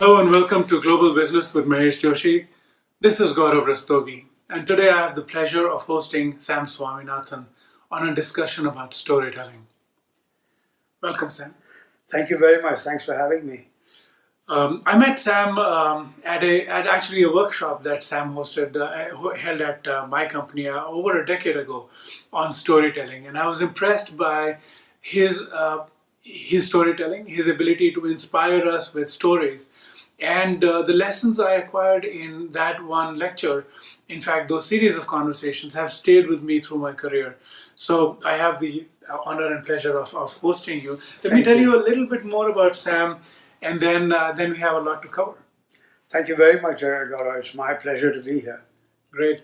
Hello and welcome to Global Business with Mahesh Joshi. This is Gaurav Rastogi, and today I have the pleasure of hosting Sam Swaminathan on a discussion about storytelling. Welcome, Sam. Thank you very much. Thanks for having me. I met Sam at actually a workshop that Sam held at my company over a decade ago on storytelling, and I was impressed by his his storytelling, his ability to inspire us with stories, and the lessons I acquired in that one lecture. In fact, those series of conversations have stayed with me through my career. So I have the honor and pleasure of hosting you. Let me tell you a little bit more about Sam, and then we have a lot to cover. Thank you very much, Gaurav. It's my pleasure to be here. Great.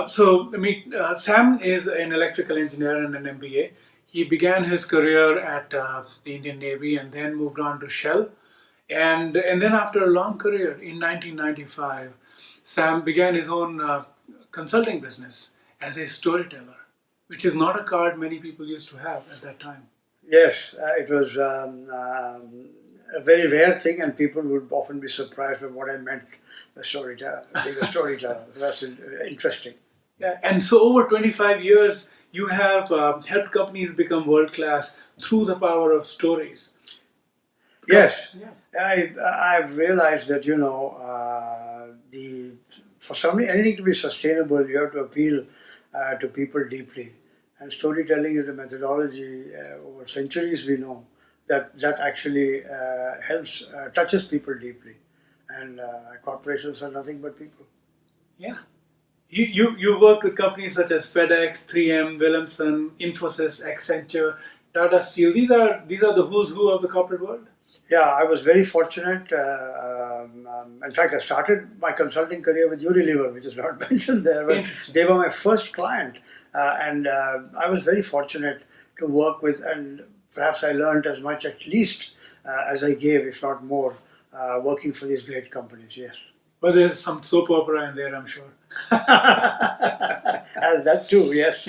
Sam is an electrical engineer and an MBA. He began his career at the Indian Navy and then moved on to Shell. And then after a long career in 1995, Sam began his own consulting business as a storyteller, which is not a card many people used to have at that time. Yes, it was a very rare thing, and people would often be surprised by what I meant by storyteller, being a storyteller. That's interesting. Yeah, and so over 25 years, you have helped companies become world class through the power of stories. Yes, Yeah. I've realized that for anything to be sustainable, you have to appeal to people deeply, and storytelling is a methodology over centuries. We know that actually helps touches people deeply, and corporations are nothing but people. Yeah. You worked with companies such as FedEx, 3M, Williamson, Infosys, Accenture, Tata Steel. These are the who's who of the corporate world. Yeah, I was very fortunate. In fact, I started my consulting career with Unilever, which is not mentioned there. But they were my first client, and I was very fortunate to work with, and perhaps I learned as much, at least, as I gave, if not more, working for these great companies. Yes. Well, there's some soap opera in there, I'm sure. That too, yes.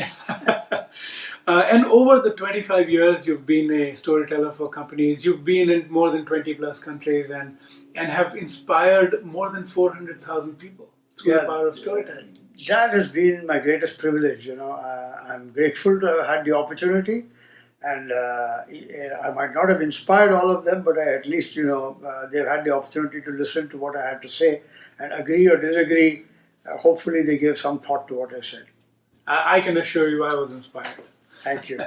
And over the 25 years, you've been a storyteller for companies. You've been in more than 20 plus countries and have inspired more than 400,000 people through the power of storytelling. That has been my greatest privilege. I'm grateful to have had the opportunity. And I might not have inspired all of them, but at least, they've had the opportunity to listen to what I had to say and agree or disagree. Hopefully they gave some thought to what I said. I can assure you I was inspired. Thank you.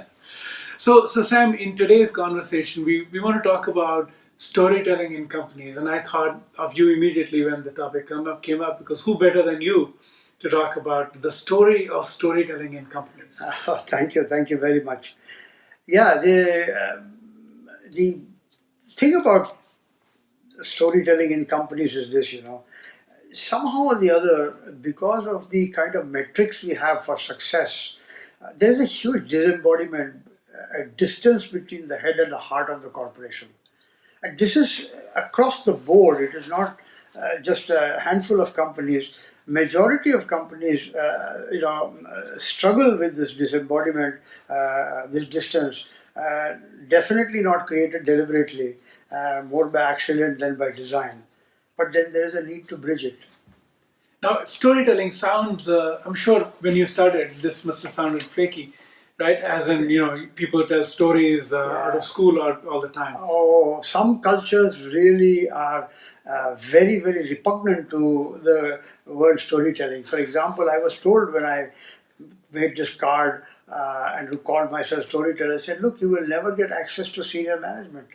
So Sam, in today's conversation, we want to talk about storytelling in companies. And I thought of you immediately when the topic came up, because who better than you to talk about the story of storytelling in companies? Thank you. Thank you very much. Yeah, the thing about storytelling in companies is this, somehow or the other, because of the kind of metrics we have for success, there's a huge disembodiment, a distance between the head and the heart of the corporation. And this is across the board. It is not just a handful of companies. Majority of companies, struggle with this disembodiment, this distance. Definitely not created deliberately, more by accident than by design. But then there is a need to bridge it. Now, storytelling sounds, I'm sure when you started, this must have sounded flaky, right? As in, people tell stories out of school all the time. Oh, some cultures really are very, very repugnant to the word storytelling. For example, I was told when I made this card and who called myself storyteller, I said, look, you will never get access to senior management.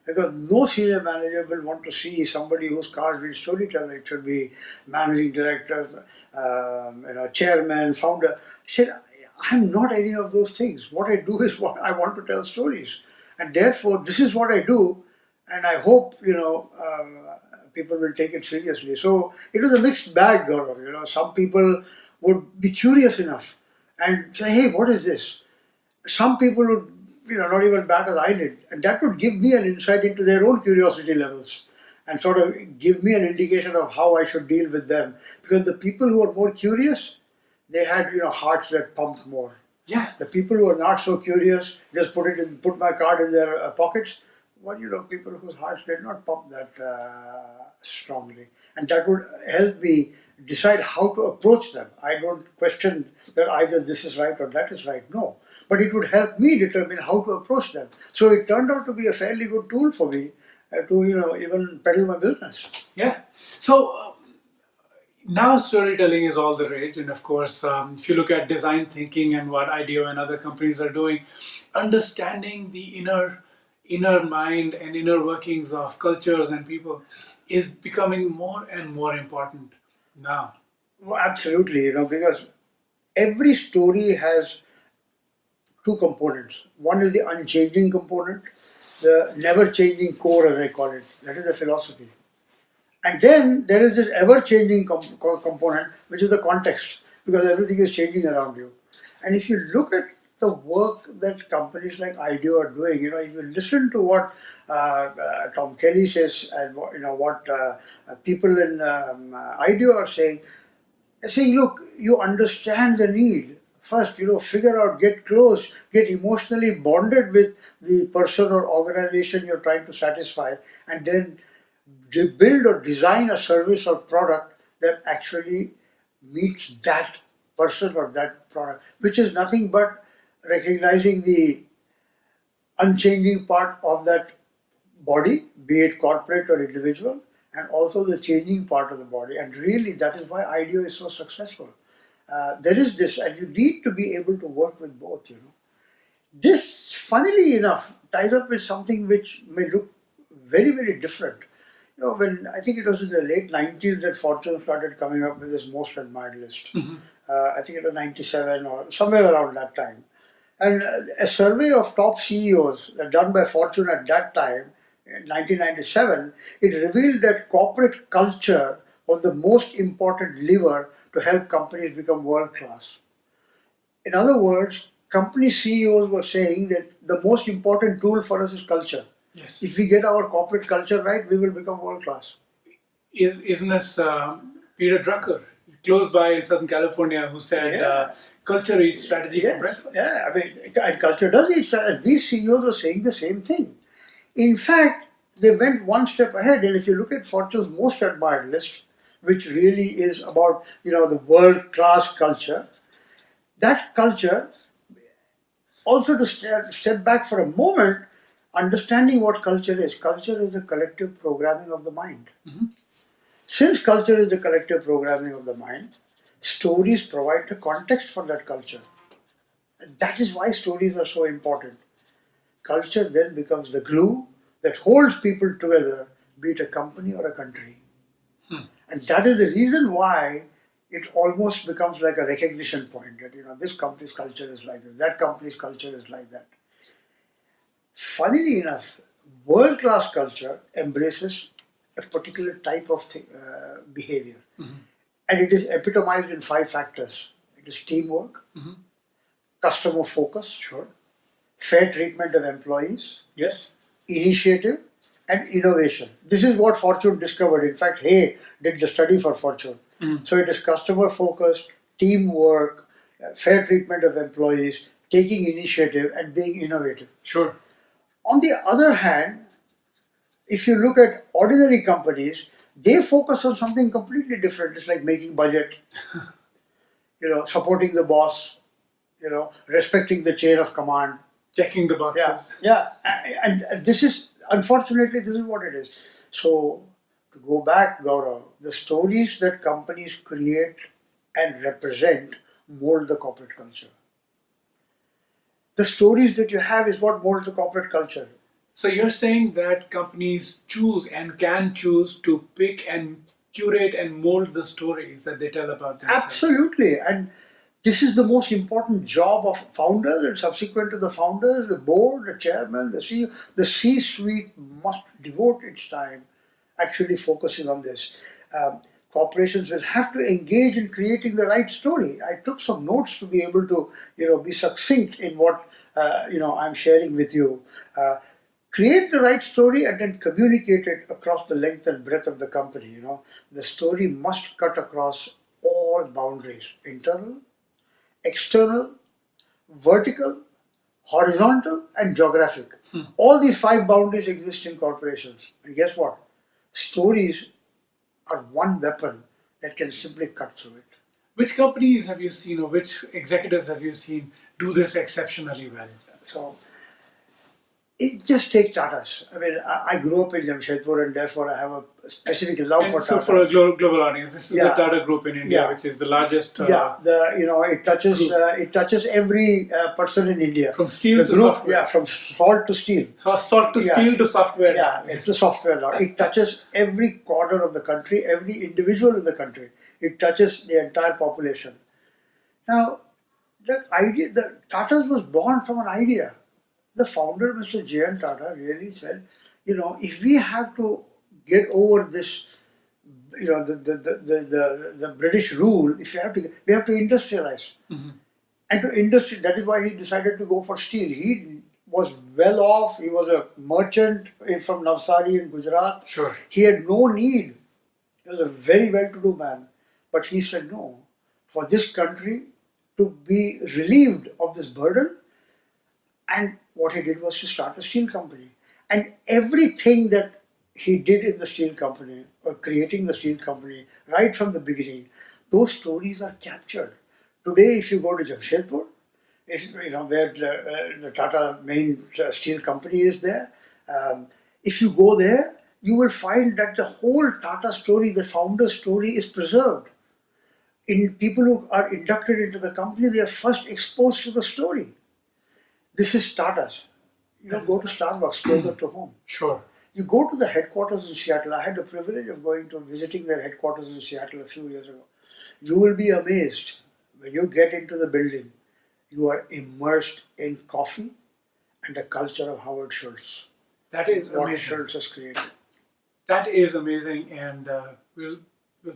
Because no senior manager will want to see somebody whose card reads storyteller. It should be managing director, chairman, founder. I said, I'm not any of those things. What I do is what I want to tell stories. And therefore, this is what I do. And I hope, people will take it seriously. So it was a mixed bag, Gaurav. Some people would be curious enough and say, hey, what is this? Some people would not even bat an eyelid. And that would give me an insight into their own curiosity levels and sort of give me an indication of how I should deal with them. Because the people who are more curious, they had, hearts that pumped more. Yeah. The people who are not so curious just put my card in their pockets. well, people whose hearts did not pump that strongly. And that would help me decide how to approach them. I don't question that either this is right or that is right, no. But it would help me determine how to approach them. So it turned out to be a fairly good tool for me to, even peddle my business. Yeah. So now storytelling is all the rage, and of course, if you look at design thinking and what IDEO and other companies are doing, understanding the inner mind and inner workings of cultures and people is becoming more and more important now. Well, absolutely, because every story has two components. One is the unchanging component, the never changing core, as I call it. That is the philosophy. And then there is this ever changing component, which is the context, because everything is changing around you. And if you look at the work that companies like IDEO are doing, if you listen to what Tom Kelly says and what people in IDEO are saying, they're saying, look, you understand the need. First, figure out, get close, get emotionally bonded with the person or organization you're trying to satisfy, and then build or design a service or product that actually meets that person or that product, which is nothing but recognizing the unchanging part of that body, be it corporate or individual, and also the changing part of the body. And really, that is why IDEO is so successful. There is this, and you need to be able to work with both. This, funnily enough, ties up with something which may look very, very different. When I think it was in the late 90s that Fortune started coming up with this most admired list. I think it was 97 or somewhere around that time. And a survey of top CEOs done by Fortune at that time, in 1997, it revealed that corporate culture was the most important lever to help companies become world class. In other words, company CEOs were saying that the most important tool for us is culture. Yes. If we get our corporate culture right, we will become world class. Isn't this Peter Drucker, close by in Southern California, who said, culture eats strategy for breakfast? Yeah, and culture does eat strategy. These CEOs were saying the same thing. In fact, they went one step ahead, and if you look at Fortune's most admired list, which really is about the world-class culture, that culture, also to step back for a moment, understanding what culture is. Culture is the collective programming of the mind. Mm-hmm. Since culture is the collective programming of the mind, stories provide the context for that culture. And that is why stories are so important. Culture then becomes the glue that holds people together, be it a company or a country. And that is the reason why it almost becomes like a recognition point that this company's culture is like this, that company's culture is like that. Funnily enough, world-class culture embraces a particular type of behavior. Mm-hmm. And it is epitomized in 5 factors. It is teamwork, Mm-hmm. customer focus, Sure. fair treatment of employees, Yes. initiative, and innovation. This is what Fortune discovered. In fact, Hay did the study for Fortune. Mm. So it is customer focused, teamwork, fair treatment of employees, taking initiative, and being innovative. Sure. On the other hand, if you look at ordinary companies, they focus on something completely different. It's like making budget, supporting the boss, respecting the chain of command. Checking the boxes. Yeah. And this is, unfortunately, this is what it is. So, to go back, Gaurav, the stories that companies create and represent mold the corporate culture. The stories that you have is what molds the corporate culture. So you're saying that companies choose and can choose to pick and curate and mold the stories that they tell about themselves. Absolutely. And this is the most important job of founders, and subsequent to the founders, the board, the chairman, the CEO. The C-suite must devote its time actually focusing on this. Corporations will have to engage in creating the right story. I took some notes to be able to, be succinct in what, I'm sharing with you. Create the right story and then communicate it across the length and breadth of the company. The story must cut across all boundaries: internal, external, vertical, horizontal and geographic. All these 5 boundaries exist in corporations. And guess what? Stories are one weapon that can simply cut through it. Which companies have you seen, or which executives have you seen do this exceptionally well? So it just take Tatas. I mean, I grew up in Jamshedpur and therefore I have a specific love for And so, Tata. for a global audience, this is the Yeah. Tata Group in India, Yeah. which is the largest. It touches every person in India. From steel The to group, software. yeah, from salt to steel. Salt to Yeah. steel to software. Yeah, it's the software now. It touches every corner of the country, every individual in the country. It touches the entire population. Now, the Tata's was born from an idea. The founder, Mr. J.N. Tata, really said, if we have to get over this, the British rule, we have to industrialize. And that is why he decided to go for steel. He was well off. He was a merchant from Navsari in Gujarat. Sure. He had no need. He was a very well-to-do man. But he said, no, for this country to be relieved of this burden, and what he did was to start a steel company. And everything that he did in the steel company, or creating the steel company, right from the beginning, those stories are captured. Today, if you go to Jamshedpur, where the Tata main steel company is there, if you go there, you will find that the whole Tata story, the founder story, is preserved. In people who are inducted into the company, they are first exposed to the story. This is Tata's. Go to Starbucks closer to home. Sure. You go to the headquarters in Seattle. I had the privilege of visiting their headquarters in Seattle a few years ago. You will be amazed when you get into the building. You are immersed in coffee and the culture of Howard Schultz. That is what amazing. Schultz has created. That is amazing, and we'll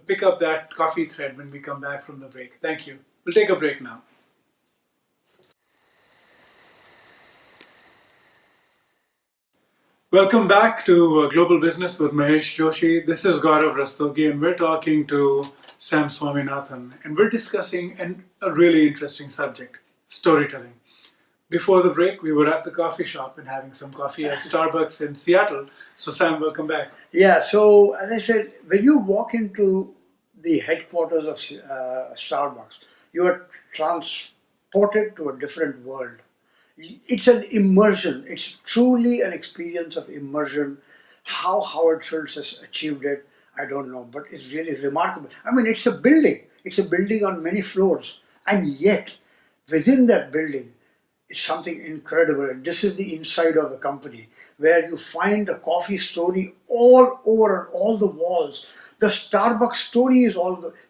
pick up that coffee thread when we come back from the break. Thank you. We'll take a break now. Welcome back to Global Business with Mahesh Joshi. This is Gaurav Rastogi, and we're talking to Sam Swaminathan, and we're discussing a really interesting subject, storytelling. Before the break, we were at the coffee shop and having some coffee at Starbucks in Seattle. So Sam, welcome back. Yeah, so as I said, when you walk into the headquarters of Starbucks, you are transported to a different world. It's an immersion. It's truly an experience of immersion. How Howard Schultz has achieved it, I don't know, but it's really remarkable. I mean, it's a building. It's a building on many floors. And yet, within that building, it's something incredible. And this is the inside of the company, where you find a coffee story all over on all the walls. The Starbucks story is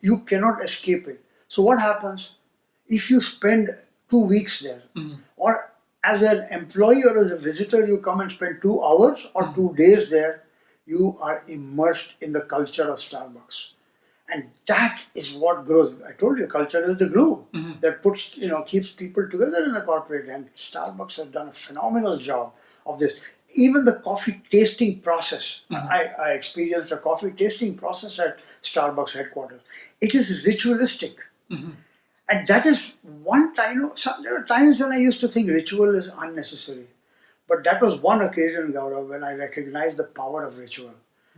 you cannot escape it. So what happens if you spend 2 weeks there, or as an employee or as a visitor, you come and spend 2 hours or 2 days there, you are immersed in the culture of Starbucks. And that is what grows. I told you, culture is the glue that keeps people together in the corporate. And Starbucks has done a phenomenal job of this. Even the coffee tasting process. I experienced a coffee tasting process at Starbucks headquarters. It is ritualistic. And that is one time. There are times when I used to think ritual is unnecessary. But that was one occasion, Gaurav, when I recognized the power of ritual.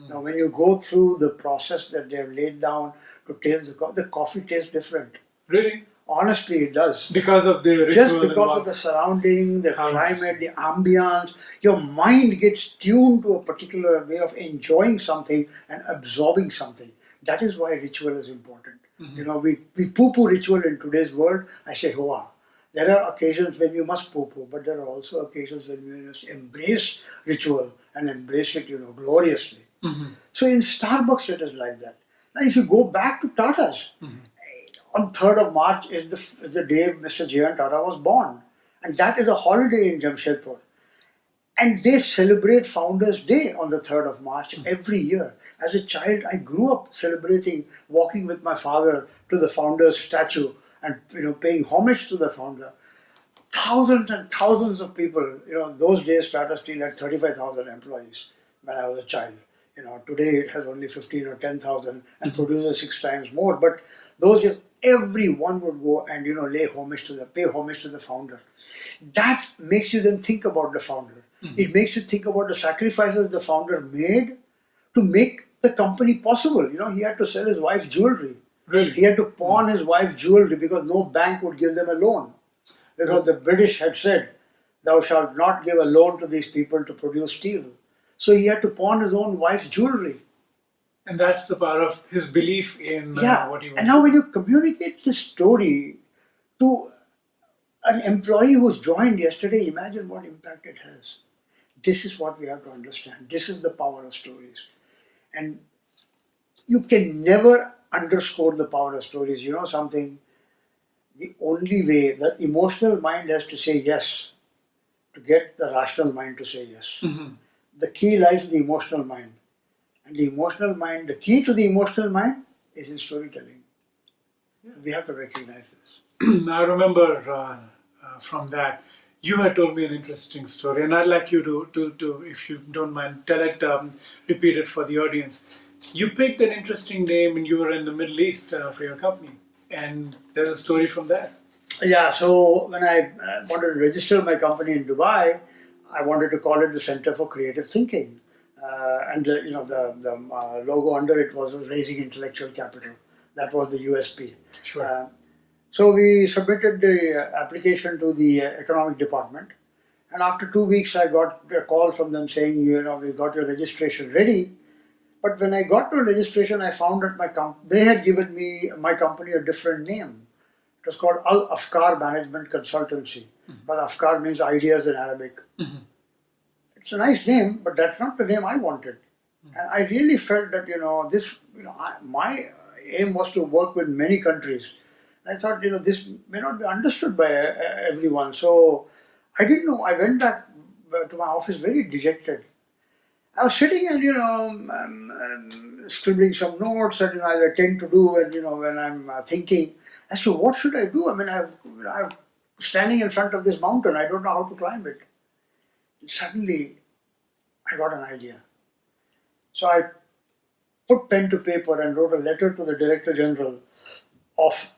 Now, when you go through the process that they have laid down to taste the coffee tastes different. Really? Honestly, it does. Because of the ritual. Just because of the surrounding, the climate, the ambience, your mind gets tuned to a particular way of enjoying something and absorbing something. That is why ritual is important. We poo-poo ritual in today's world. I say, hoa. There are occasions when you must poo-poo, but there are also occasions when you must embrace ritual and embrace it, gloriously. So in Starbucks, it is like that. Now, if you go back to Tata's, on 3rd of March is the day Mr. J.N. Tata was born. And that is a holiday in Jamshedpur. And they celebrate Founders' Day on the 3rd of March every year. As a child, I grew up celebrating, walking with my father to the Founders' statue and paying homage to the founder. Thousands and thousands of people, those days Tata Steel had 35,000 employees when I was a child. Today it has only 15 or 10,000 and produces 6 times more. But those years, everyone would go and pay homage to the founder. That makes you then think about the founder. It makes you think about the sacrifices the founder made to make the company possible. He had to sell his wife's jewelry. Really? He had to pawn his wife's jewelry because no bank would give them a loan. Because the British had said, thou shalt not give a loan to these people to produce steel. So he had to pawn his own wife's jewelry. And that's the power of his belief in what he wants. And now when you communicate this story to an employee who's joined yesterday, imagine what impact it has. This is what we have to understand. This is the power of stories. And you can never underscore the power of stories. You know something? The only way, the emotional mind has to say yes to get the rational mind to say yes. The key lies in the emotional mind. And the emotional mind, the key to the emotional mind is in storytelling. We have to recognize this. I remember from that, you had told me an interesting story, and I'd like you to if you don't mind, tell it, repeat it for the audience. You picked an interesting name, and you were in the Middle East for your company, and there's a story from that. Yeah, so when I wanted to register my company in Dubai, I wanted to call it the Center for Creative Thinking. And the logo under it was raising intellectual capital. That was the USP. Sure. So we submitted the application to the economic department, and after 2 weeks I got a call from them saying, we got your registration ready. But when I got to registration, I found that they had given me my company a different name. It was called Al Afkar Management Consultancy. But Afkar means ideas in Arabic. It's a nice name, but that's not the name I wanted. And I really felt that, my aim was to work with many countries. I thought, this may not be understood by everyone. So I didn't know. I went back to my office very dejected. I was sitting and, scribbling some notes that, I tend to do when I'm thinking as to what should I do. I mean, I'm standing in front of this mountain. I don't know how to climb it. And suddenly, I got an idea. So I put pen to paper and wrote a letter to the Director General of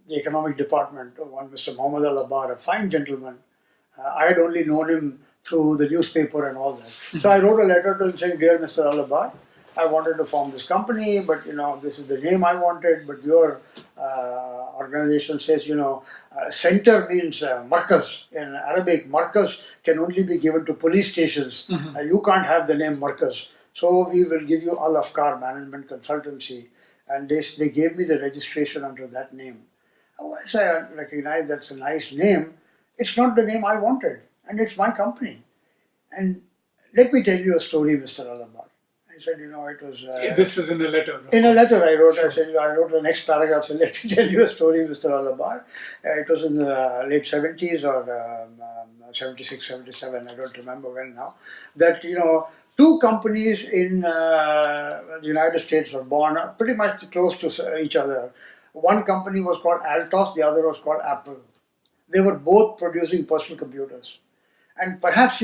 the Economic Department, one Mr. Muhammad Al-Abbar, a fine gentleman. I had only known him through the newspaper and all that. So I wrote a letter to him saying, Dear Mr. Al-Abbar, I wanted to form this company, but this is the name I wanted, but your organization says, center means markaz. In Arabic, markaz can only be given to police stations. You can't have the name markaz. So we will give you Al Afkar Management Consultancy. And they gave me the registration under that name. Once I recognize that's a nice name, it's not the name I wanted. And it's my company. And let me tell you a story, Mr. Al-Abbar. I said, it was... This is in a letter. In a letter I wrote, I said, I wrote the next paragraph, so let me tell you a story, Mr. Al-Abbar. It was in the late 70s or 76, 77, I don't remember when now, that, two companies in the United States were born pretty much close to each other. One company was called Altos, the other was called Apple. They were both producing personal computers. And perhaps,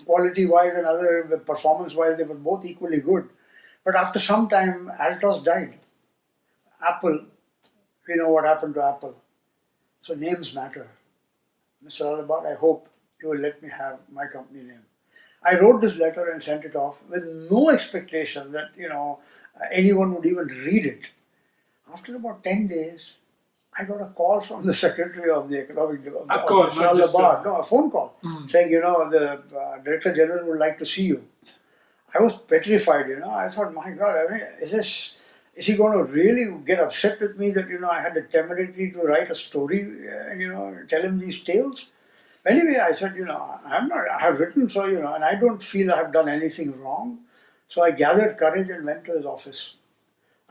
quality-wise and other performance-wise, they were both equally good. But after some time, Altos died. Apple, we know what happened to Apple. So names matter. Mr. Al-Abbar, I hope you will let me have my company name. I wrote this letter and sent it off with no expectation that, anyone would even read it. After about 10 days, I got a call from the secretary of the economic department. A phone call, saying, the Director General would like to see you. I was petrified, I thought, my God, is he going to really get upset with me that, I had the temerity to write a story and, tell him these tales? Anyway, I said, I have written, so, and I don't feel I have done anything wrong. So I gathered courage and went to his office.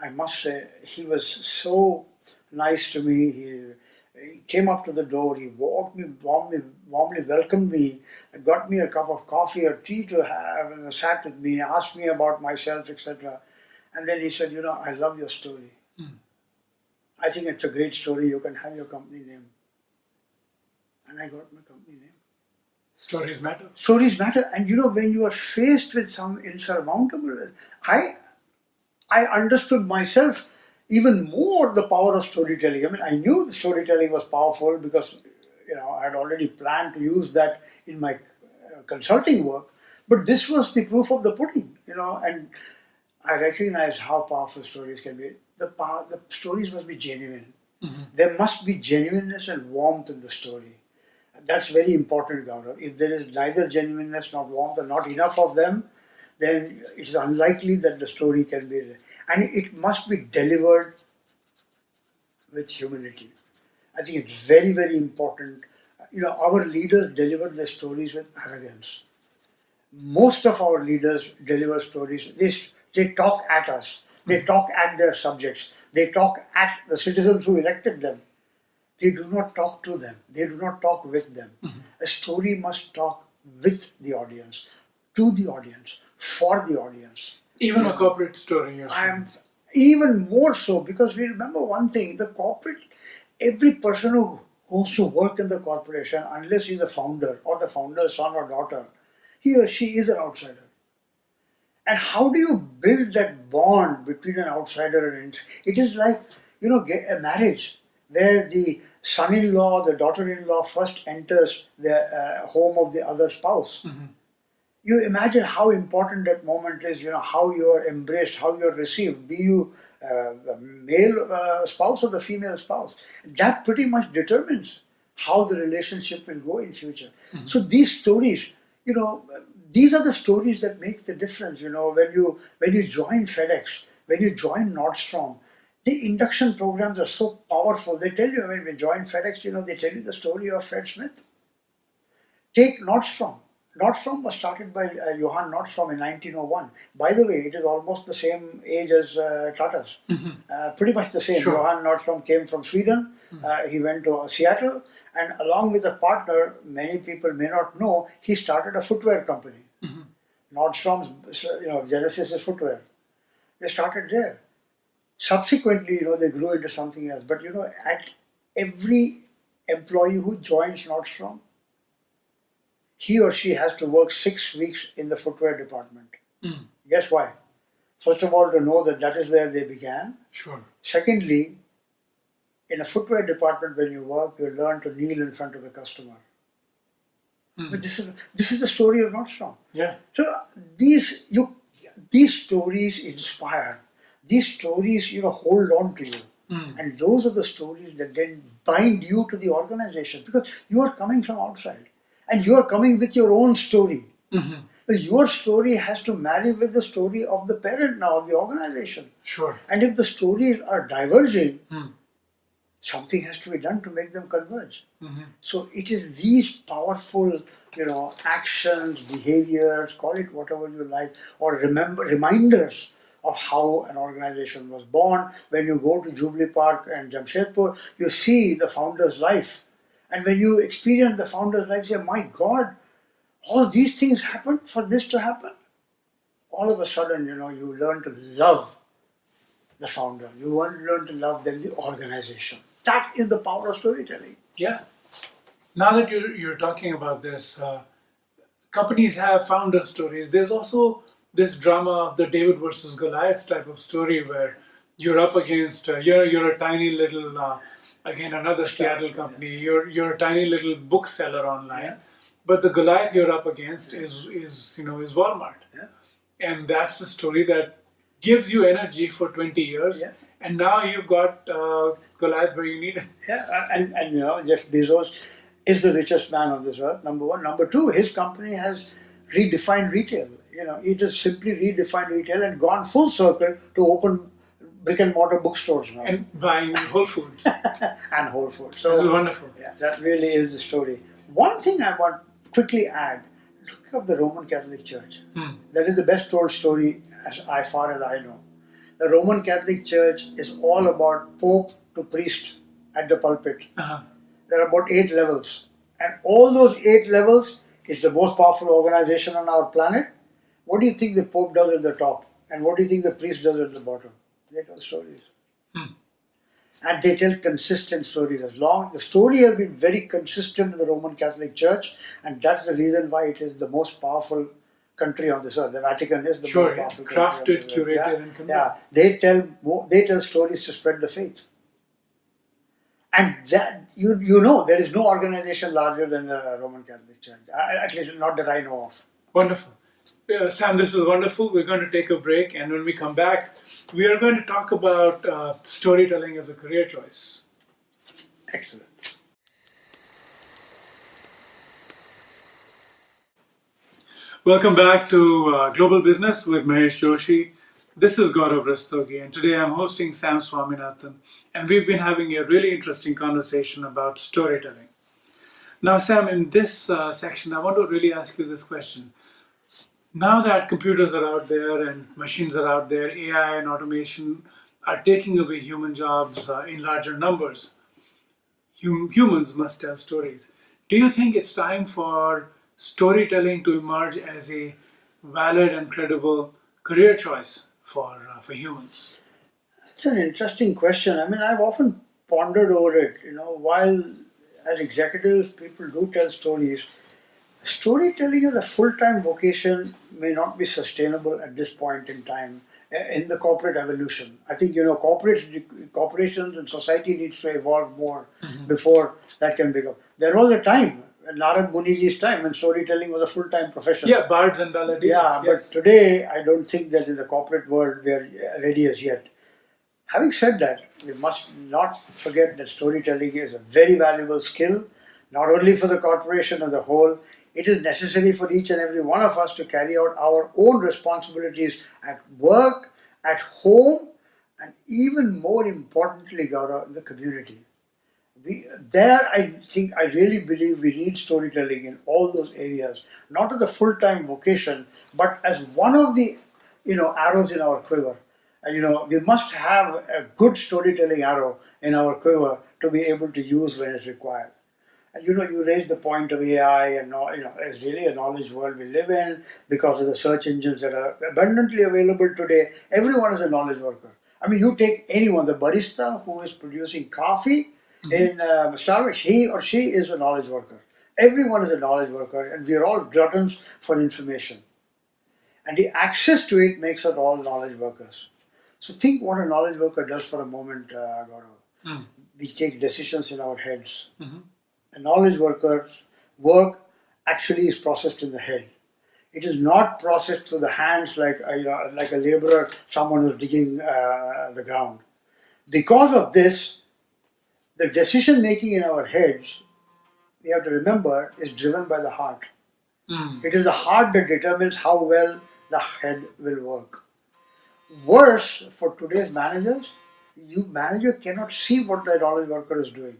I must say, he was so nice to me. He came up to the door, he warmly welcomed me, got me a cup of coffee or tea to have, and sat with me, asked me about myself, etc. And then he said, I love your story. I think it's a great story, you can have your company name. And I got my company name. Stories matter. Stories matter. And when you are faced with some insurmountable, I understood myself. even more the power of storytelling. I mean, I knew the storytelling was powerful because I had already planned to use that in my consulting work. But this was the proof of the pudding, and I recognized how powerful stories can be. The stories must be genuine. There must be genuineness and warmth in the story. That's very important, Gaurav. If there is neither genuineness nor warmth, or not enough of them, then it is unlikely that the story can be. And it must be delivered with humility. I think it's very, very important. Our leaders deliver their stories with arrogance. Most of our leaders deliver stories. They talk at us. They talk at their subjects. They talk at the citizens who elected them. They do not talk to them. They do not talk with them. A story must talk with the audience, to the audience, for the audience. Even a corporate story, you're I am saying. even more so because we remember one thing: every person who goes to work in the corporation, unless he's a founder or the founder's son or daughter, he or she is an outsider. And how do you build that bond between an outsider and it is like, a marriage where the son-in-law, the daughter-in-law first enters the home of the other spouse. You imagine how important that moment is, how you are embraced, how you are received, be you the male spouse or the female spouse. That pretty much determines how the relationship will go in future. So these stories, these are the stories that make the difference. When you join FedEx, when you join Nordstrom, the induction programs are so powerful. They tell you, when we join FedEx, they tell you the story of Fred Smith. Take Nordstrom. Nordstrom was started by Johann Nordstrom in 1901. By the way, it is almost the same age as Tata's. Pretty much the same. Sure. Johann Nordstrom came from Sweden. He went to Seattle, and along with a partner, many people may not know, he started a footwear company. Nordstrom's genesis is footwear. They started there. Subsequently, they grew into something else. But at every employee who joins Nordstrom, he or she has to work 6 weeks in the footwear department. Guess why? First of all, to know that is where they began. Sure. Secondly, in a footwear department, when you work, you learn to kneel in front of the customer. But this is the story of Nordstrom. Yeah. So these stories inspire. These stories, hold on to you. And those are the stories that then bind you to the organization because you are coming from outside. And you are coming with your own story. Your story has to marry with the story of the parent now, of the organization. Sure. And if the stories are diverging, something has to be done to make them converge. So it is these powerful, actions, behaviors, call it whatever you like, or reminders of how an organization was born. When you go to Jubilee Park and Jamshedpur, you see the founder's life. And when you experience the founder's life, you say, my God, all these things happened for this to happen. All of a sudden, you learn to love the founder. You learn to love then the organization. That is the power of storytelling. Yeah. Now that you're talking about this, companies have founder stories. There's also this drama of the David versus Goliath type of story where you're up against, you're a tiny little, again, another Seattle company. You're a tiny little bookseller online. Yeah. But the Goliath you're up against is Walmart. Yeah. And that's the story that gives you energy for 20 years. Yeah. And now you've got Goliath where you need it. Yeah, and Jeff Bezos is the richest man on this earth, number one. Number two, his company has redefined retail. He just simply redefined retail and gone full circle to open brick and mortar bookstores now. And buying Whole Foods. And Whole Foods. So This is wonderful. yeah, that really is the story. One thing I want to quickly add, look up the Roman Catholic Church. That is the best told story as far as I know. The Roman Catholic Church is all about Pope to priest at the pulpit. There are about 8 levels. And all those 8 levels, it's the most powerful organization on our planet. What do you think the Pope does at the top? And what do you think the priest does at the bottom? They tell stories. And they tell consistent stories. The story has been very consistent in the Roman Catholic Church, and that's the reason why it is the most powerful country on this earth. The Vatican is the Sure, most yeah. powerful country on Crafted, this earth. curated, Yeah, and conveyed. yeah. They tell stories to spread the faith. And that you know there is no organization larger than the Roman Catholic Church. At least not that I know of. Wonderful. Sam, this is wonderful. We're going to take a break, and when we come back, we are going to talk about storytelling as a career choice. Excellent. Welcome back to Global Business with Mahesh Joshi. This is Gaurav Rastogi, and today I'm hosting Sam Swaminathan, and we've been having a really interesting conversation about storytelling. Now, Sam, in this section, I want to really ask you this question. Now that computers are out there and machines are out there, AI and automation are taking away human jobs in larger numbers, humans must tell stories. Do you think it's time for storytelling to emerge as a valid and credible career choice for humans? It's an interesting question. I mean, I've often pondered over it. While as executives, people do tell stories, storytelling as a full-time vocation may not be sustainable at this point in time in the corporate evolution. I think corporations and society needs to evolve more before that can become. There was a time, Narad Muniji's time, when storytelling was a full-time profession. Yeah, bards and balladeers. Yeah, yes. but today I don't think that in the corporate world we are ready as yet. Having said that, we must not forget that storytelling is a very valuable skill, not only for the corporation as a whole. It is necessary for each and every one of us to carry out our own responsibilities at work, at home, and even more importantly, Gaurav, in the community. I really believe we need storytelling in all those areas, not as a full-time vocation, but as one of the arrows in our quiver. We must have a good storytelling arrow in our quiver to be able to use when it's required. And you raised the point of AI, and it's really a knowledge world we live in because of the search engines that are abundantly available today. Everyone is a knowledge worker. I mean, you take anyone, the barista who is producing coffee in Starbucks, he or she is a knowledge worker. Everyone is a knowledge worker, and we are all gluttons for information. And the access to it makes us all knowledge workers. So think what a knowledge worker does for a moment, Gaurav. We take decisions in our heads. A knowledge worker's work actually is processed in the head. It is not processed through the hands like a laborer, someone who's digging the ground. Because of this, the decision making in our heads, we have to remember, is driven by the heart. It is the heart that determines how well the head will work. Worse, for today's managers, manager cannot see what the knowledge worker is doing.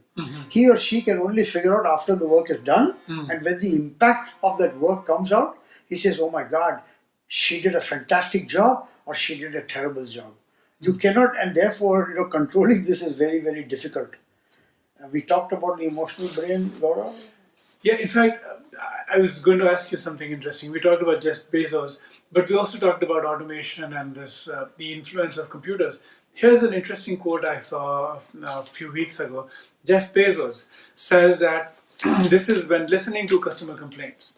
He or she can only figure out after the work is done, and when the impact of that work comes out, he says, "Oh my God, she did a fantastic job, or she did a terrible job." You cannot, and therefore, controlling this is very, very difficult. We talked about the emotional brain, Gaurav. Yeah, in fact, I was going to ask you something interesting. We talked about Jeff Bezos, but we also talked about automation and the influence of computers. Here's an interesting quote I saw a few weeks ago. Jeff Bezos says that this is when listening to customer complaints.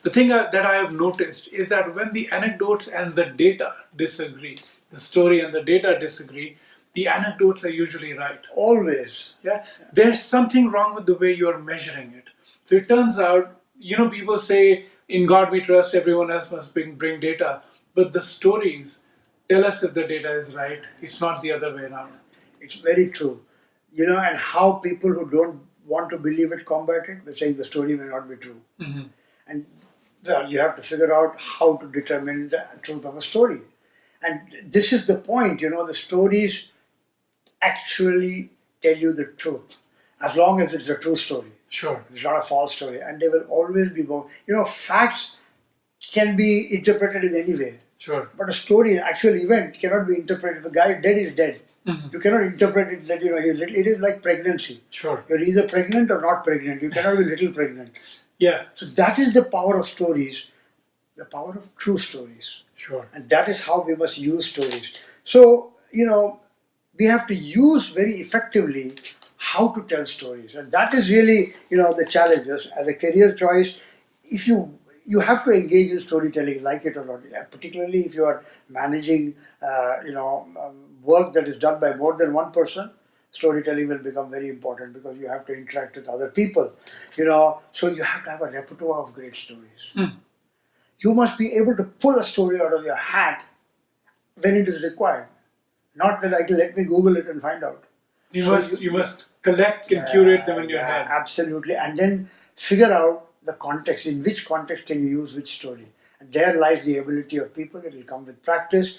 The thing that I have noticed is that when the anecdotes and the data disagree, the story and the data disagree, the anecdotes are usually right. Always. Yeah, there's something wrong with the way you're measuring it. So it turns out, people say, in God we trust, everyone else must bring data. But the stories tell us if the data is right. It's not the other way around. It's very true. And how people who don't want to believe it combat it, by saying the story may not be true. And you have to figure out how to determine the truth of a story. And this is the point, the stories actually tell you the truth, as long as it's a true story. Sure. It's not a false story, and they will always be more. Facts can be interpreted in any way. Sure. But a story, an actual event, cannot be interpreted. If a guy is dead, is dead. You cannot interpret it that it is like pregnancy. Sure. You're either pregnant or not pregnant. You cannot be little pregnant. Yeah. So that is the power of stories, the power of true stories. Sure. And that is how we must use stories. So, we have to use very effectively how to tell stories. And that is really, the challenge. As a career choice, if you you have to engage in storytelling, like it or not. Yeah, particularly if you are managing, work that is done by more than one person, storytelling will become very important because you have to interact with other people. So you have to have a repertoire of great stories. You must be able to pull a story out of your hat when it is required, not like let me Google it and find out. You must collect and curate them in your head. Absolutely, and then figure out the context. In which context can you use which story? And there lies the ability of people. It will come with practice.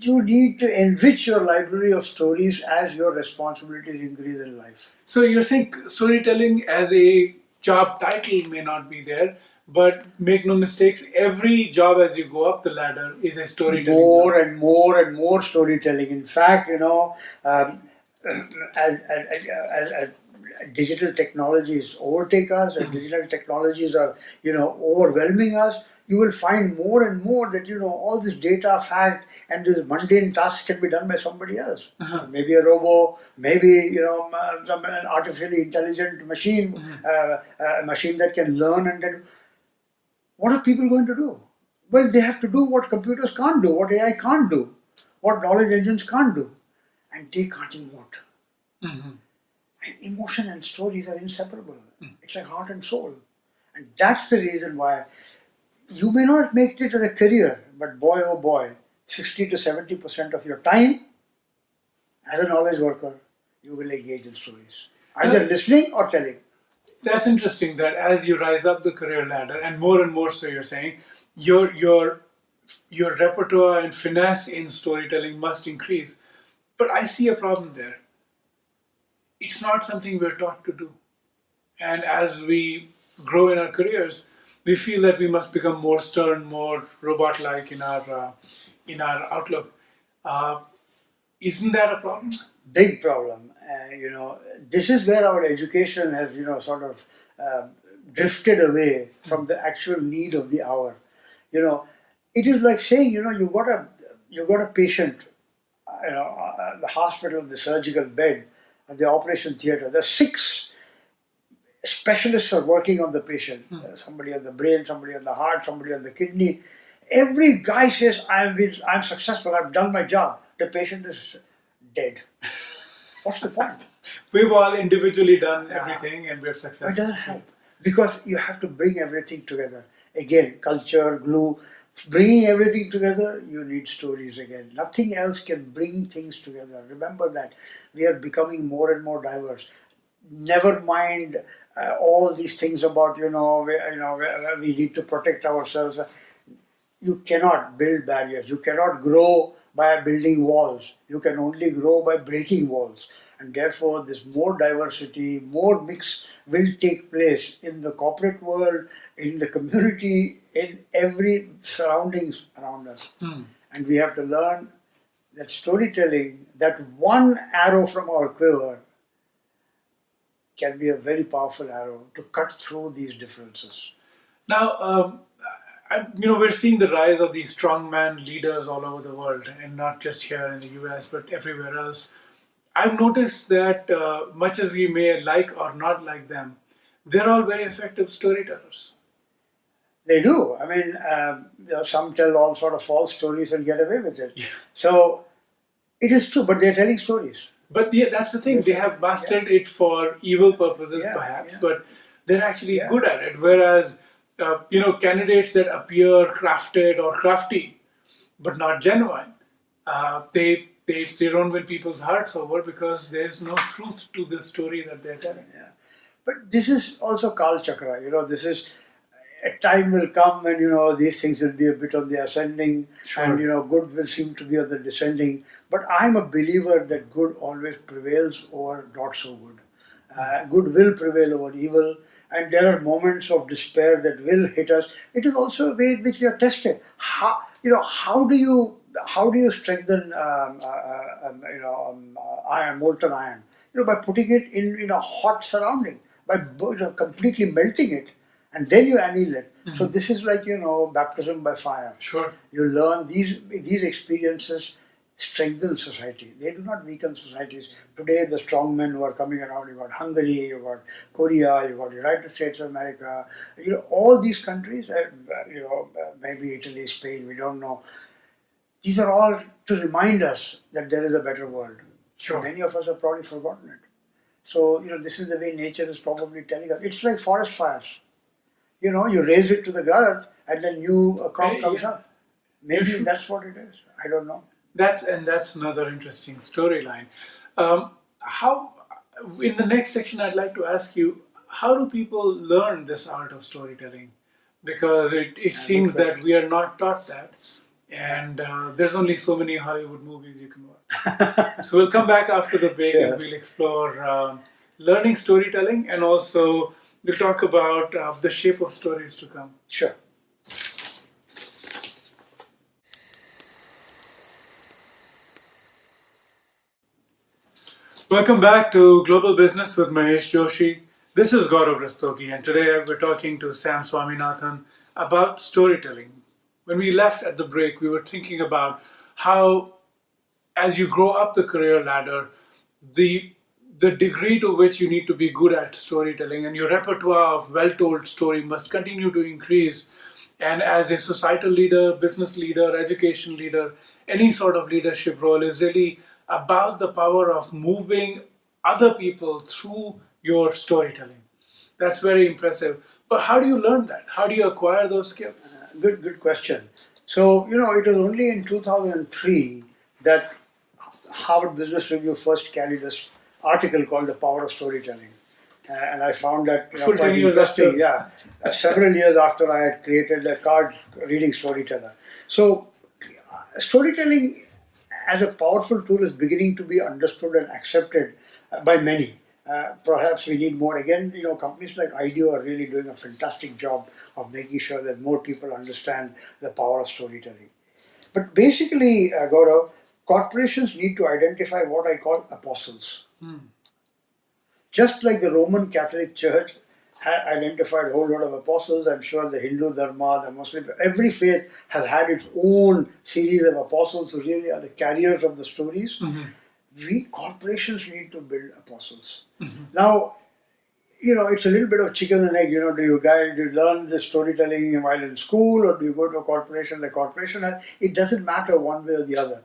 You need to enrich your library of stories as your responsibilities increase in life. So you're saying storytelling as a job title may not be there, but make no mistakes, every job as you go up the ladder is a storytelling More job. and more and more storytelling. In fact, as digital technologies overtake us, and digital technologies are, overwhelming us, you will find more and more that, all this data, fact, and this mundane tasks can be done by somebody else. Maybe a robo, maybe, some artificially intelligent machine, a machine that can learn and then. What are people going to do? Well, they have to do what computers can't do, what AI can't do, what knowledge engines can't do. And they can't emote. And emotion and stories are inseparable. It's like heart and soul. And that's the reason why you may not make it as a career, but boy oh boy, 60 to 70% of your time as a knowledge worker, you will engage in stories. Either listening or telling. That's interesting that as you rise up the career ladder, and more so you're saying, your repertoire and finesse in storytelling must increase. But I see a problem there. It's not something we're taught to do. And as we grow in our careers, we feel that we must become more stern, more robot-like in our outlook. Isn't that a problem? Big problem. This is where our education has, sort of drifted away from the actual need of the hour. It is like saying, you got a patient, the hospital, the surgical bed, at the operation theater. There's 6 specialists are working on the patient. Somebody on the brain, somebody on the heart, somebody on the kidney. Every guy says, I'm successful, I've done my job. The patient is dead. What's the point? We've all individually done everything and we're It successful. doesn't help. Because you have to bring everything together. Again, culture, glue. Bringing everything together, you need stories again. Nothing else can bring things together. Remember that. We are becoming more and more diverse. Never mind all these things about, we need to protect ourselves. You cannot build barriers. You cannot grow by building walls. You can only grow by breaking walls. And therefore, this more diversity, more mix will take place in the corporate world, in the community, in every surroundings around us. And we have to learn that storytelling, that one arrow from our quiver, can be a very powerful arrow to cut through these differences. Now, we're seeing the rise of these strongman leaders all over the world, and not just here in the US, but everywhere else. I've noticed that much as we may like or not like them, they're all very effective storytellers. They do. I mean, some tell all sort of false stories and get away with it. So it is true, but they're telling stories. But yeah, that's the thing. They have mastered it for evil purposes, perhaps, but they're actually good at it. Whereas, candidates that appear crafted or crafty, but not genuine, they don't win people's hearts over because there's no truth to the story that they're telling. But this is also Kal Chakra. This is a time will come when these things will be a bit on the ascending, and good will seem to be on the descending. But I'm a believer that good always prevails over not so good. Good will prevail over evil, and there are moments of despair that will hit us. It is also a way in which we are tested. How do you strengthen iron, molten iron? By putting it in a hot surrounding, by completely melting it, and then you anneal it. So this is like baptism by fire. Sure. You learn these experiences strengthen society. They do not weaken societies. Today, the strong men who are coming around, you got Hungary, you got Korea, you got United States of America, all these countries, maybe Italy, Spain, we don't know. These are all to remind us that there is a better world. Sure. Many of us have probably forgotten it. So, this is the way nature is probably telling us. It's like forest fires. You raise it to the earth and then a crop comes up. Maybe that's what it is. I don't know. That's another interesting storyline. How in the next section, I'd like to ask you, how do people learn this art of storytelling? Because it seems that we are not taught that, and there's only so many Hollywood movies you can watch. So we'll come back after the break and we'll explore learning storytelling, and also we'll talk about the shape of stories to come. Sure. Welcome back to Global Business with Mahesh Joshi. This is Gaurav Rastogi, and today we're talking to Sam Swaminathan about storytelling. When we left at the break, we were thinking about how, as you grow up the career ladder, the degree to which you need to be good at storytelling and your repertoire of well-told story must continue to increase. And as a societal leader, business leader, education leader, any sort of leadership role is really about the power of moving other people through your storytelling. That's very impressive. But how do you learn that? How do you acquire those skills? Good question. So, it was only in 2003 that Harvard Business Review first carried this article called The Power of Storytelling. And I found that Full 10 quite years interesting. after. Yeah, several years after I had created a card reading storyteller. So, storytelling as a powerful tool is beginning to be understood and accepted by many. Perhaps we need more. Again, companies like IDEO are really doing a fantastic job of making sure that more people understand the power of storytelling. But basically, Gaurav, corporations need to identify what I call apostles. Just like the Roman Catholic Church had identified a whole lot of apostles, I'm sure the Hindu Dharma, the Muslim, every faith has had its own series of apostles who really are the carriers of the stories. Corporations need to build apostles. Now, it's a little bit of chicken and egg. Do you learn the storytelling while in school, or do you go to a corporation? The corporation it doesn't matter one way or the other.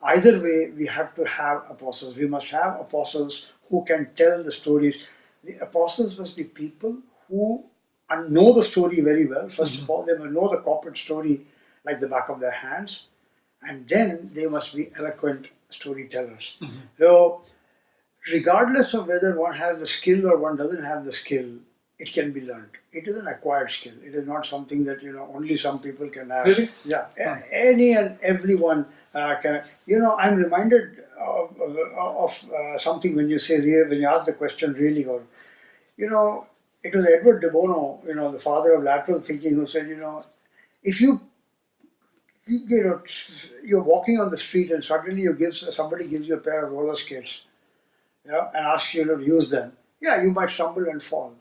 Either way, we have to have apostles. We must have apostles who can tell the stories. The apostles must be people who know the story very well. First of all, they must know the corporate story like the back of their hands. And then they must be eloquent storytellers. So, regardless of whether one has the skill or one doesn't have the skill, it can be learned. It is an acquired skill. It is not something that only some people can have. Really? Yeah, any and everyone can. I'm reminded of something when you say when you ask the question really, or it was Edward de Bono, the father of lateral thinking, who said, if you're walking on the street and suddenly somebody gives you a pair of roller skates, and asks you to use them, you might stumble and fall.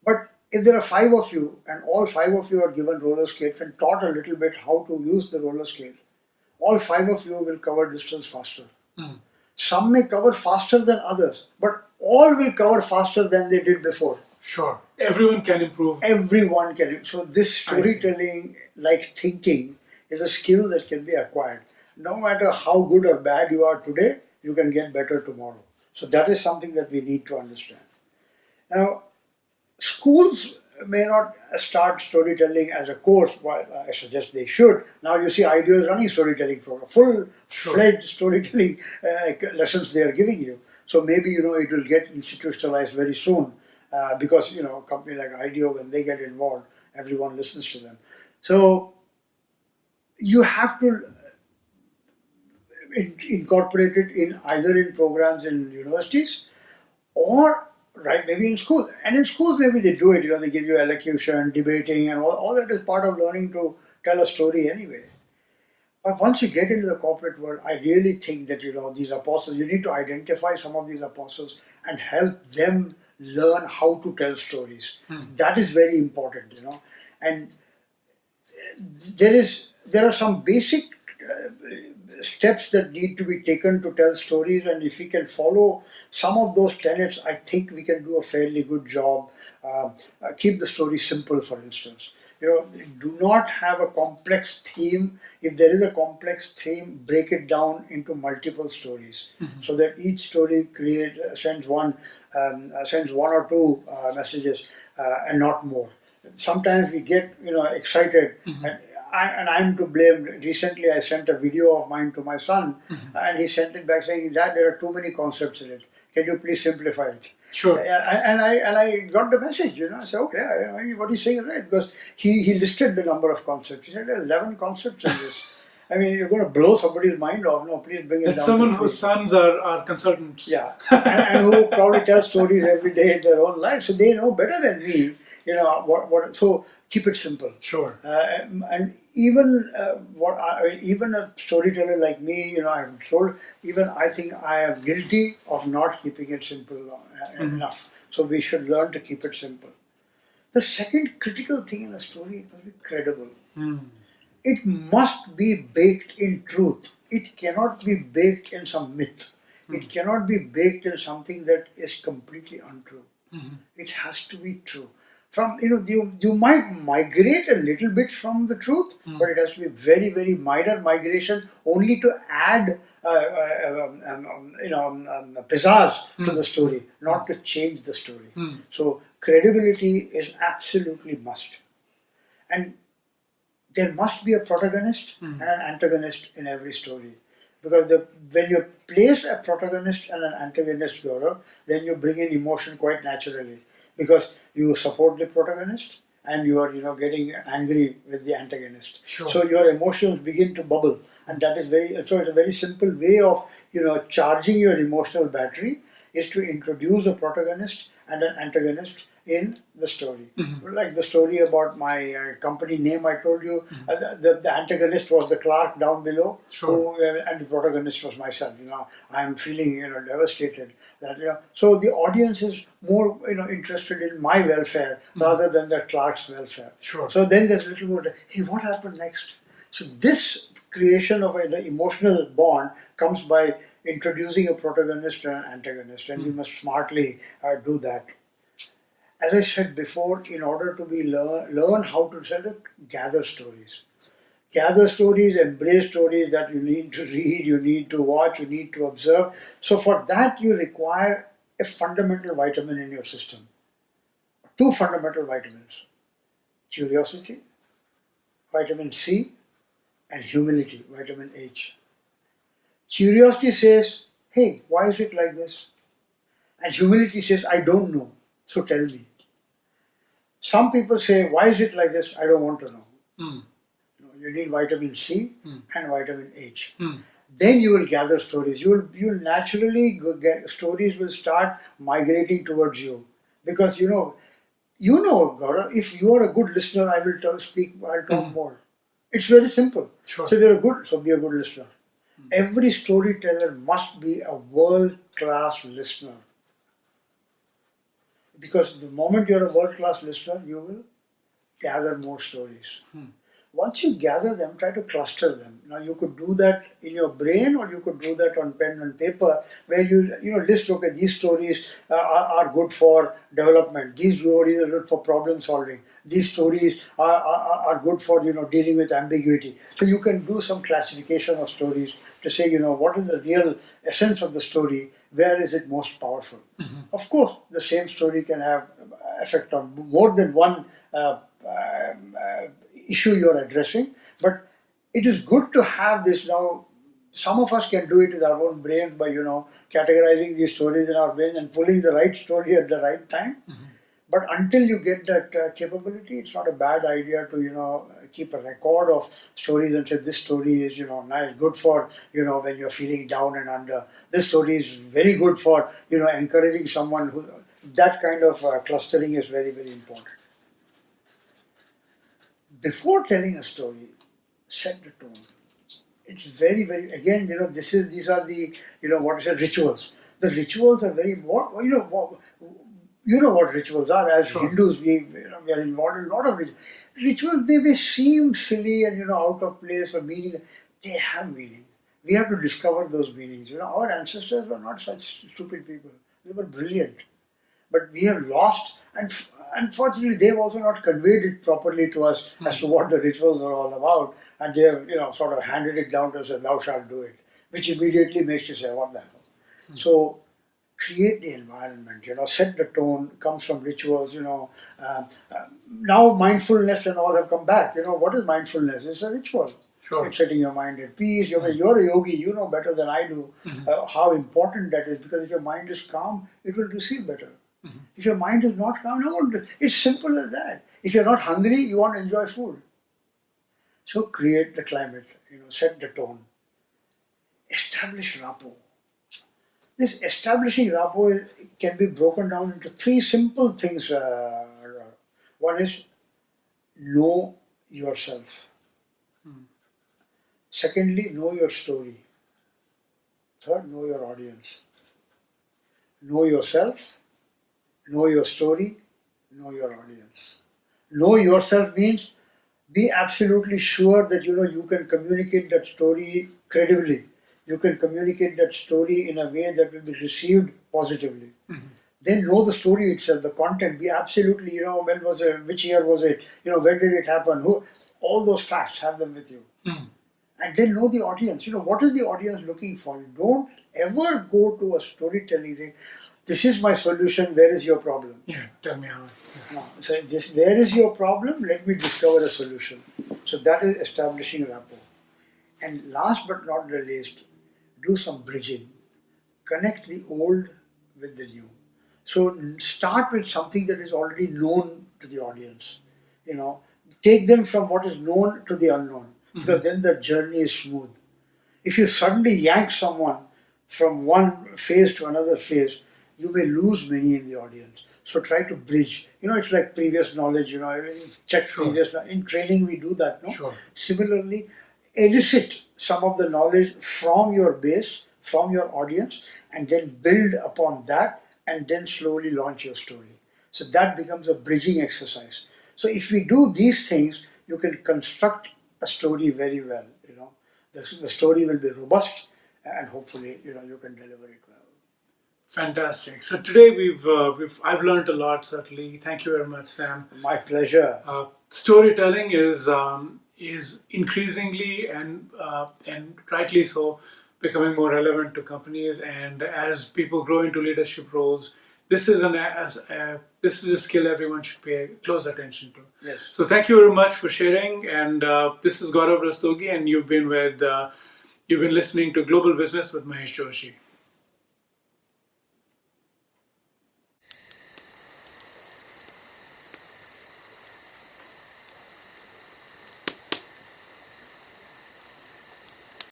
But if there are 5 of you and all 5 of you are given roller skates and taught a little bit how to use the roller skate, all 5 of you will cover distance faster. Some may cover faster than others, but all will cover faster than they did before. Sure. Everyone can improve. Everyone can. So this storytelling, like thinking, is a skill that can be acquired. No matter how good or bad you are today, you can get better tomorrow. So that is something that we need to understand. Now, schools may not start storytelling as a course, while I suggest they should. Now you see IDEO is running storytelling program, full-fledged storytelling lessons they are giving you. So maybe, it will get institutionalized very soon because, a company like IDEO, when they get involved, everyone listens to them. So you have to incorporate it in either in programs in universities or maybe in schools. And in schools, maybe they do it, they give you elocution, debating, and all that is part of learning to tell a story anyway. But once you get into the corporate world, I really think that, these apostles, you need to identify some of these apostles and help them learn how to tell stories. That is very important, And there are some basic steps that need to be taken to tell stories, and if we can follow some of those tenets, I think we can do a fairly good job. Keep the story simple, for instance. Do not have a complex theme. If there is a complex theme, break it down into multiple stories, so that each story sends one or two messages and not more. Sometimes we get excited, and I'm to blame. Recently, I sent a video of mine to my son, and he sent it back saying, "Dad, there are too many concepts in it. Can you please simplify it?" Sure. And I got the message. I said, "Okay, what he's saying is right," because he listed the number of concepts. He said there are 11 concepts in this. I mean, you're going to blow somebody's mind off. No, please bring it down. That's someone to whose sons are consultants. Yeah, and who probably tell stories every day in their own life, so they know better than me. What. So keep it simple. Sure. And even even a storyteller like me, I'm told, even I think I am guilty of not keeping it simple enough. So we should learn to keep it simple. The second critical thing in a story, it must be credible. It must be baked in truth. It cannot be baked in some myth. It cannot be baked in something that is completely untrue. It has to be true. You might migrate a little bit from the truth, but it has to be very, very minor migration, only to add pizzazz to the story, not to change the story. So credibility is absolutely must. And there must be a protagonist and an antagonist in every story. Because when you place a protagonist and an antagonist, Gaurav, then you bring in emotion quite naturally. Because you support the protagonist and you are, getting angry with the antagonist. Sure. So your emotions begin to bubble. And that is it's a very simple way of, charging your emotional battery is to introduce a protagonist and an antagonist in the story. Like the story about my company name I told you, the antagonist was the clerk down below, Sure. and the protagonist was myself. I am feeling devastated. So the audience is more interested in my welfare rather than the clerk's welfare. Sure. So then there's a little more, hey, what happened next? So this creation of an emotional bond comes by introducing a protagonist and an antagonist, and you must smartly do that. As I said before, in order to learn how to tell it, gather stories. Gather stories, embrace stories that you need to read, you need to watch, you need to observe. So for that you require a fundamental vitamin in your system. Two fundamental vitamins. Curiosity, vitamin C, and humility, vitamin H. Curiosity says, hey, why is it like this? And humility says, I don't know, so tell me. Some people say, why is it like this? I don't want to know. You need vitamin C and vitamin H. Then you will gather stories. You'll naturally stories will start migrating towards you. Because Gaurav, if you are a good listener, I'll talk more. It's very simple. Sure. So be a good listener. Every storyteller must be a world-class listener. Because the moment you're a world-class listener, you will gather more stories. Once you gather them, try to cluster them. Now you could do that in your brain, or you could do that on pen and paper, where you list, okay, these stories are good for development. These stories are good for problem solving. These stories are good for dealing with ambiguity. So you can do some classification of stories to say what is the real essence of the story. Where is it most powerful? Of course, the same story can have effect on more than one issue you're addressing, but it is good to have this now. Some of us can do it with our own brains by categorizing these stories in our brain and pulling the right story at the right time. But until you get that capability, it's not a bad idea to keep a record of stories and say this story is nice, good for when you're feeling down and under. This story is very good for encouraging someone who. That kind of clustering is very, very important. Before telling a story, set the tone. It's very, very, again, these are the, rituals. The rituals are very, what rituals are. As Sure. Hindus, we are involved in a lot of rituals. Rituals, they may seem silly and, out of place or meaning. They have meaning. We have to discover those meanings. Our ancestors were not such stupid people. They were brilliant. But we have lost, and unfortunately, they have also not conveyed it properly to us as to what the rituals are all about. And they have, sort of handed it down to us and thou shalt do it, which immediately makes you say, what the hell? So, create the environment, set the tone, comes from rituals, now mindfulness and all have come back. What is mindfulness? It's a ritual. Sure. It's setting your mind at peace. You're a yogi, you know better than I do how important that is, because if your mind is calm, it will receive better. If your mind is not calm, no, it's simple as that. If you're not hungry, you want to enjoy food. So create the climate, set the tone. Establish rapport. This establishing rapport can be broken down into three simple things. One is know yourself. Secondly, know your story. Third, know your audience. Know yourself, know your story, know your audience. Know yourself means be absolutely sure that you can communicate that story credibly. You can communicate that story in a way that will be received positively. Then know the story itself, the content. Be absolutely, when was it, which year was it, when did it happen, who, all those facts, have them with you. And then know the audience. What is the audience looking for? Don't ever go to a storytelling thing. This is my solution. Where is your problem? Yeah, tell me how. No, so where is your problem? Let me discover a solution. So that is establishing rapport. And last but not the least, do some bridging. Connect the old with the new. So start with something that is already known to the audience. Take them from what is known to the unknown, because then the journey is smooth. If you suddenly yank someone from one phase to another phase, you may lose many in the audience. So try to bridge. It's like previous knowledge, check previous. In training, we do that, no? Sure. Similarly, elicit some of the knowledge from your base, from your audience, and then build upon that, and then slowly launch your story. So that becomes a bridging exercise. So if we do these things, you can construct a story very well. The story will be robust, and hopefully, you can deliver it well. Fantastic. So today I've learned a lot. Certainly, thank you very much, Sam. My pleasure. Storytelling is increasingly and rightly so becoming more relevant to companies, and as people grow into leadership roles, this is a skill everyone should pay close attention to. Yes. So thank you very much for sharing. And this is Gaurav Rastogi, and you've been listening to Global Business with Mahesh Joshi.